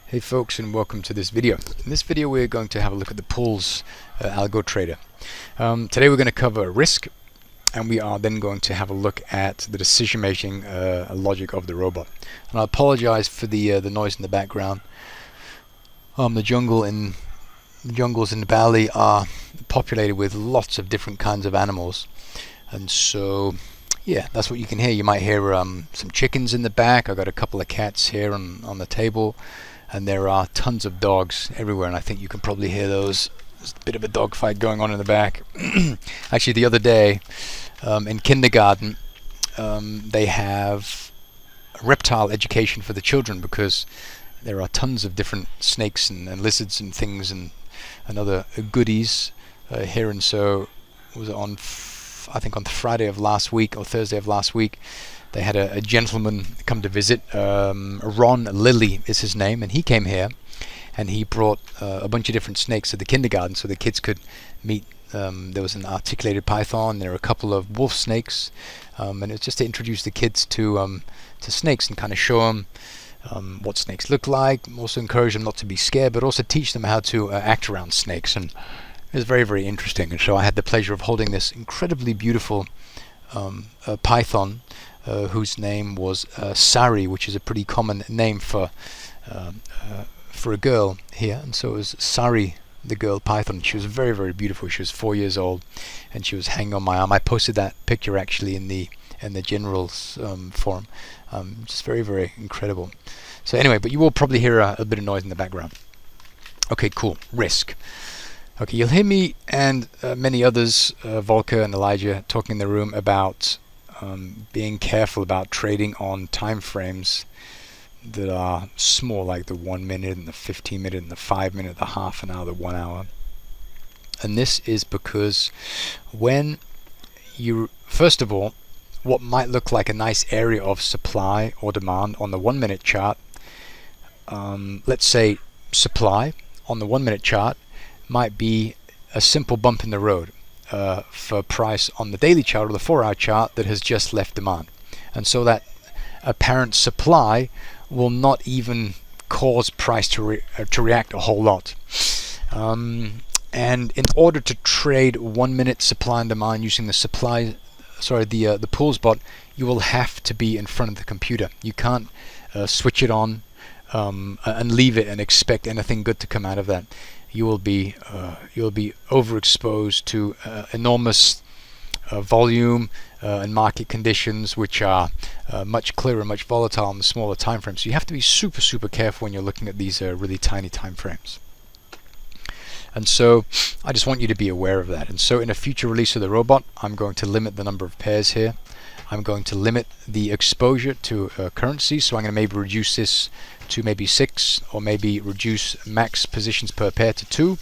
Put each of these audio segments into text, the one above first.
Hey folks, and welcome to this video. In this video we're going to have a look at the pools algo-trader. Today we're going to cover risk, and we are then going to have a look at the decision-making logic of the robot. And I apologize for the noise in the background. The jungles in Bali are populated with lots of different kinds of animals, and so yeah, that's what you can hear. You might hear some chickens in the back. I've got a couple of cats here on the table. And there are tons of dogs everywhere, and I think you can probably hear those. There's a bit of a dog fight going on in the back. Actually, the other day in kindergarten, they have a reptile education for the children because there are tons of different snakes and lizards and things and other goodies here. And so it was I think on Friday of last week or Thursday of last week, they had a gentleman come to visit. Ron Lilly is his name, and he came here and he brought a bunch of different snakes to the kindergarten so the kids could meet. There was an articulated python, there were a couple of wolf snakes, and it was just to introduce the kids to snakes and kind of show them what snakes look like, also encourage them not to be scared, but also teach them how to act around snakes. And it was very, very interesting. And so I had the pleasure of holding this incredibly beautiful python, whose name was Sari, which is a pretty common name for a girl here. And so it was Sari, the girl python. She was very, very beautiful. She was 4 years old, and she was hanging on my arm. I posted that picture actually in the generals forum. Just very, very incredible. So anyway, but you will probably hear a bit of noise in the background. Okay, cool. Risk. Okay, you'll hear me and many others, Volker and Elijah, talking in the room about being careful about trading on time frames that are small, like the 1 minute and the 15 minute and the 5 minute, the half an hour, the 1 hour. And this is because when you, first of all, what might look like a nice area of supply or demand on the 1 minute chart, let's say supply on the 1 minute chart might be a simple bump in the road for price on the daily chart or the 4 hour chart that has just left demand. And so that apparent supply will not even cause price to react a whole lot. And in order to trade 1 minute supply and demand using the pools bot, you will have to be in front of the computer. You can't switch it on and leave it and expect anything good to come out of that. You'll be overexposed to enormous volume and market conditions, which are much clearer, much volatile on the smaller time frames. So you have to be super, super careful when you're looking at these really tiny time frames. And so I just want you to be aware of that. And so in a future release of the robot, I'm going to limit the number of pairs here. I'm going to limit the exposure to currency, so I'm going to maybe reduce this to maybe 6, or maybe reduce max positions per pair to 2,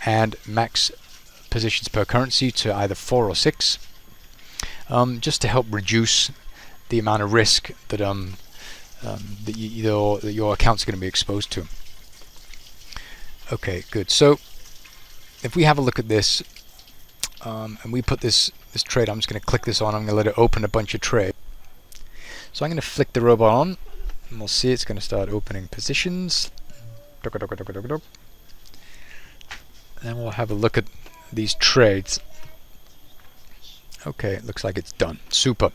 and max positions per currency to either 4 or 6, just to help reduce the amount of risk that that your accounts are going to be exposed to. Okay, good. So if we have a look at this, and we put this trade, I'm just going to click this on. I'm going to let it open a bunch of trades. So I'm going to flick the robot on, and we'll see it's going to start opening positions. And then we'll have a look at these trades. Okay, it looks like it's done. Super.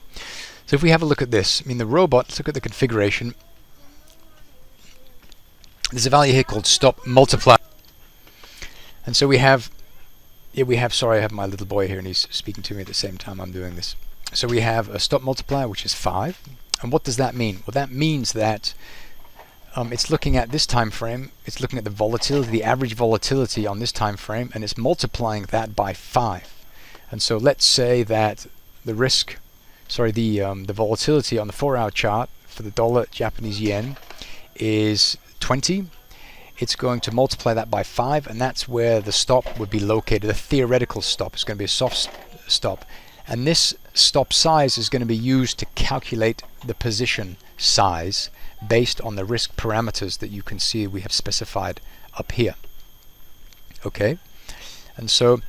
So if we have a look at this, I mean the robot, let's look at the configuration. There's a value here called stop multiply. And so we have, sorry, I have my little boy here and he's speaking to me at the same time I'm doing this. So we have a stop multiplier, which is 5. And what does that mean? Well, that means that it's looking at this time frame, it's looking at the volatility, the average volatility on this time frame, and it's multiplying that by 5. And so let's say that the volatility on the 4 hour chart for the dollar Japanese yen is 20. It's going to multiply that by 5, and that's where the stop would be located. The theoretical stop is going to be a soft stop, and this stop size is going to be used to calculate the position size based on the risk parameters that you can see we have specified up here. Okay, and so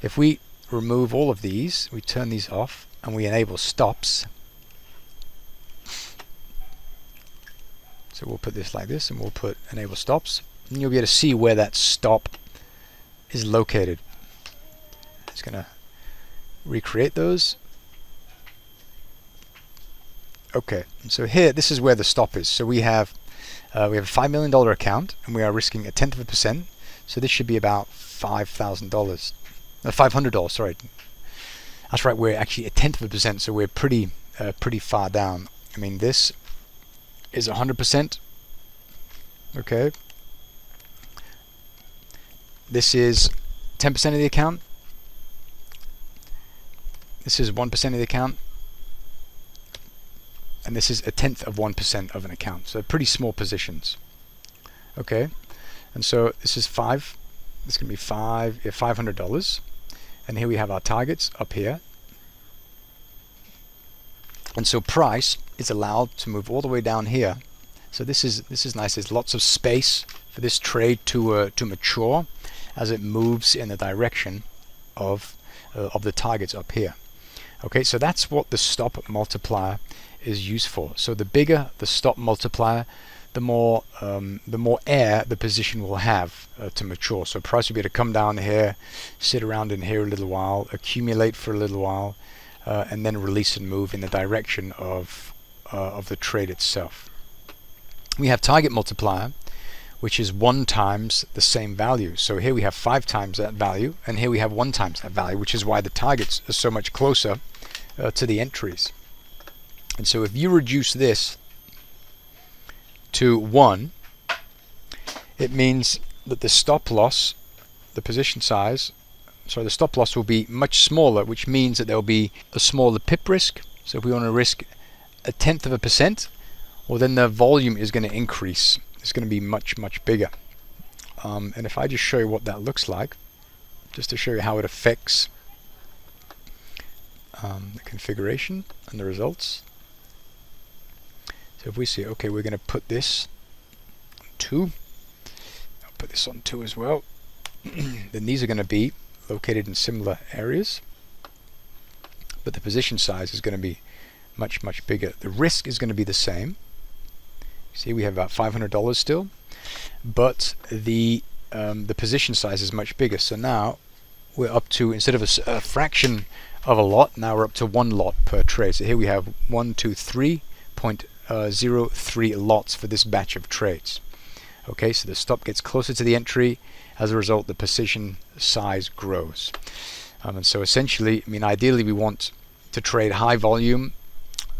if we remove all of these, we turn these off, and we enable stops. So we'll put this like this, and we'll put enable stops, and you'll be able to see where that stop is located. It's going to recreate those. Okay, so here, this is where the stop is. So we have a $5 million account, and we are risking 0.1%. So this should be about $5,000, $500. Sorry, that's right. We're actually 0.1%, so we're pretty far down. I mean, this is 100%. Okay, this is 10% of the account. This is 1% of the account. And this is 0.1% of an account, so pretty small positions. Okay, and so this is $5. This is going to be $500, and here we have our targets up here. And so price is allowed to move all the way down here. So this is nice. There's lots of space for this trade to mature as it moves in the direction of the targets up here. Okay, so that's what the stop multiplier is used for. So the bigger the stop multiplier, the more air the position will have to mature. So price will be able to come down here, sit around in here a little while, accumulate for a little while, and then release and move in the direction of the trade itself. We have target multiplier, which is 1 times the same value. So here we have 5 times that value, and here we have 1 times that value, which is why the targets are so much closer to the entries. And so if you reduce this to 1, it means that the stop loss, the position size, the stop loss will be much smaller, which means that there will be a smaller pip risk. So if we want to risk 0.1%, well, then the volume is going to increase. It's going to be much bigger. And if I just show you what that looks like, just to show you how it affects the configuration and the results. So if we see, okay, we're going to put this on 2. I'll put this on 2 as well. Then these are going to be located in similar areas, but the position size is going to be much bigger. The risk is going to be the same. See, we have about $500 still, but the position size is much bigger. So now we're up to, instead of a fraction of a lot, now we're up to 1 lot per trade. So here we have 123.03 lots for this batch of trades. Okay, so the stop gets closer to the entry. As a result, the position size grows. And so essentially, I mean, ideally we want to trade high volume,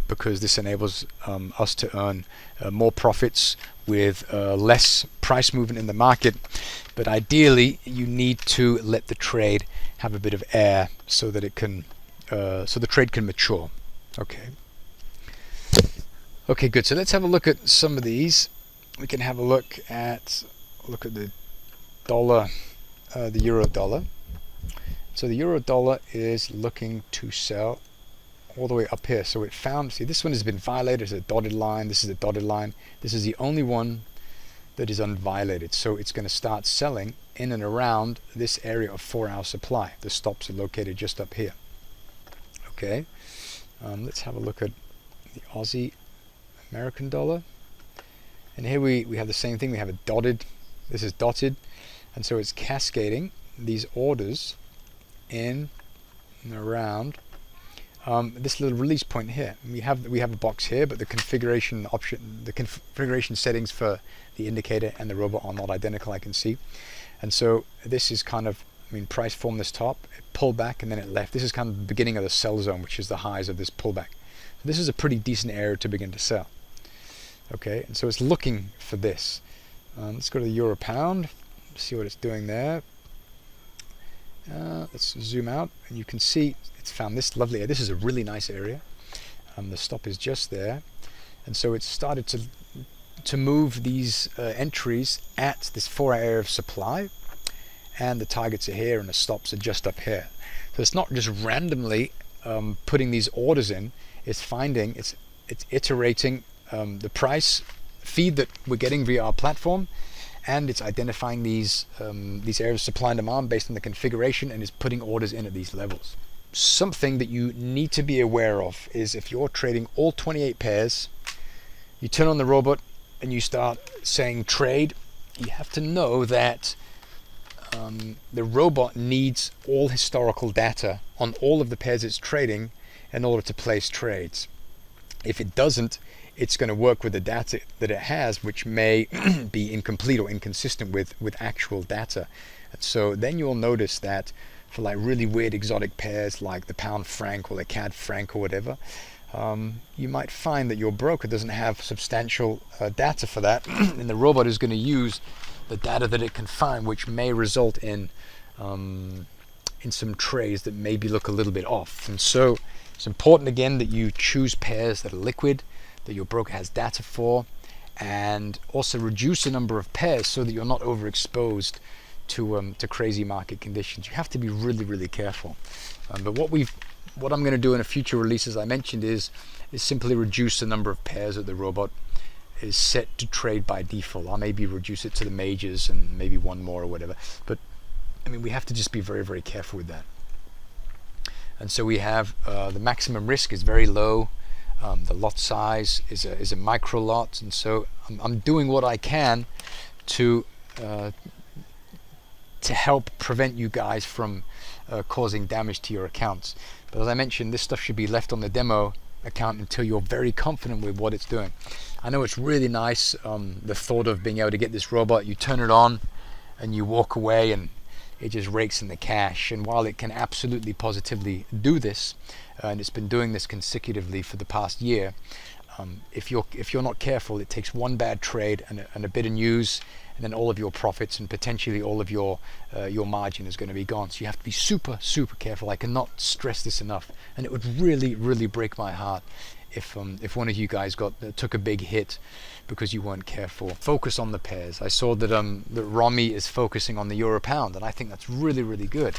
because this enables us to earn more profits with less price movement in the market. But ideally, you need to let the trade have a bit of air so that it can, so the trade can mature. Okay. Okay, good. So let's have a look at some of these. We can have a look at the dollar, the euro dollar. So the euro dollar is looking to sell all the way up here. So it found, see, this one has been violated. It's a dotted line. This is a dotted line. This is the only one that is unviolated. So it's going to start selling in and around this area of 4-hour supply. The stops are located just up here. Okay. Let's have a look at the Aussie American dollar. And here we have the same thing. We have a dotted, this is dotted, and so it's cascading these orders in and around this little release point here. We have a box here, but the configuration option, the configuration settings for the indicator and the robot are not identical, I can see. And so this is kind of, I mean, price formed this top, it pulled back, and then it left. This is kind of the beginning of the sell zone, which is the highs of this pullback. So this is a pretty decent area to begin to sell. Okay, and so it's looking for this. Let's go to the euro pound, see what it's doing there. Let's zoom out, and you can see it's found this lovely area. This is a really nice area. The stop is just there, and so it's started to move these entries at this 4-hour area of supply, and the targets are here, and the stops are just up here. So it's not just randomly putting these orders in. It's finding, it's iterating the price feed that we're getting via our platform, and it's identifying these areas of supply and demand based on the configuration, and is putting orders in at these levels. Something that you need to be aware of is if you're trading all 28 pairs, you turn on the robot and you start saying trade, you have to know that the robot needs all historical data on all of the pairs it's trading in order to place trades. If it doesn't, it's going to work with the data that it has, which may be incomplete or inconsistent with actual data. And so then you'll notice that for like really weird exotic pairs like the pound franc or the CAD franc or whatever, you might find that your broker doesn't have substantial data for that, and the robot is going to use the data that it can find, which may result in some trades that maybe look a little bit off. And so it's important again that you choose pairs that are liquid, that your broker has data for, and also reduce the number of pairs so that you're not overexposed to crazy market conditions. You have to be really, really careful. But what I'm going to do in a future release, as I mentioned, is simply reduce the number of pairs that the robot is set to trade by default. I'll maybe reduce it to the majors and maybe one more or whatever. But I mean, we have to just be very, very careful with that. And so we have the maximum risk is very low. The lot size is a micro lot, and so I'm doing what I can to help prevent you guys from causing damage to your accounts. But as I mentioned, this stuff should be left on the demo account until you're very confident with what it's doing. I know it's really nice, the thought of being able to get this robot, you turn it on and you walk away and it just rakes in the cash. And while it can absolutely positively do this, and it's been doing this consecutively for the past year, if you're not careful, it takes one bad trade and a bit of news, and then all of your profits and potentially all of your margin is going to be gone. So you have to be super, super careful. I cannot stress this enough. And it would really, really break my heart if one of you guys took a big hit because you weren't careful. Focus on the pairs. I saw that that Romy is focusing on the euro pound, and I think that's really, really good.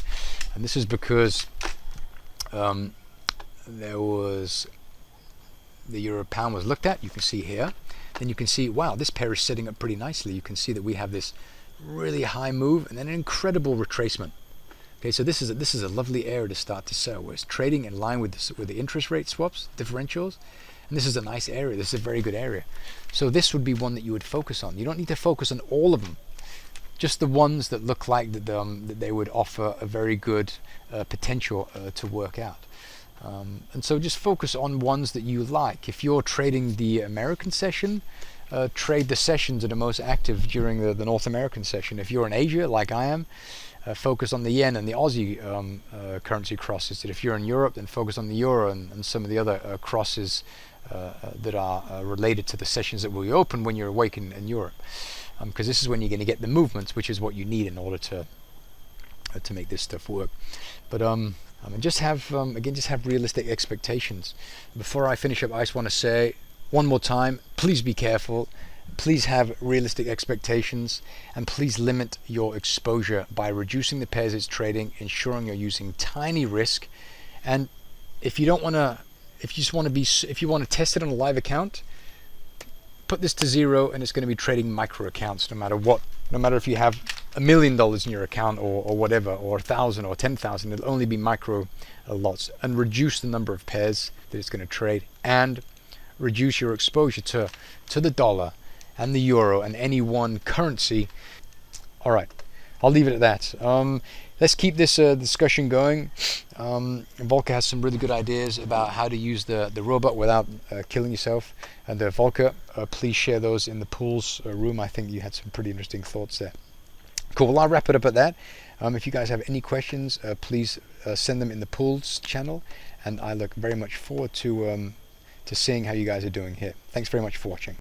And this is because there was the euro pound was looked at. You can see here. Then you can see, wow, this pair is setting up pretty nicely. You can see that we have this really high move and then an incredible retracement. Okay, so this is a lovely area to start to sell, where it's trading in line with the interest rate swaps, differentials, and this is a nice area. This is a very good area. So this would be one that you would focus on. You don't need to focus on all of them, just the ones that look like that they would offer a very good potential to work out. And so just focus on ones that you like. If you're trading the American session, trade the sessions that are most active during the North American session. If you're in Asia, like I am, focus on the yen and the Aussie currency crosses. If you're in Europe, then focus on the euro and some of the other crosses that are related to the sessions that will be open when you're awake in Europe. Because this is when you're going to get the movements, which is what you need in order to make this stuff work. But just have realistic expectations. Before I finish up, I just want to say one more time, please be careful. Please have realistic expectations, and please limit your exposure by reducing the pairs it's trading, ensuring you're using tiny risk. And if you want to test it on a live account, put this to 0, and it's going to be trading micro accounts no matter what. No matter if you have $1 million in your account or whatever, or 1,000 or 10,000, it'll only be micro lots. And reduce the number of pairs that it's going to trade, and reduce your exposure to the dollar and the euro and any one currency. All right, I'll leave it at that. Let's keep this discussion going. Volker has some really good ideas about how to use the robot without killing yourself. And Volker, please share those in the pools room. I think you had some pretty interesting thoughts there. Cool, well, I'll wrap it up at that. If you guys have any questions, please send them in the pools channel. And I look very much forward to seeing how you guys are doing here. Thanks very much for watching.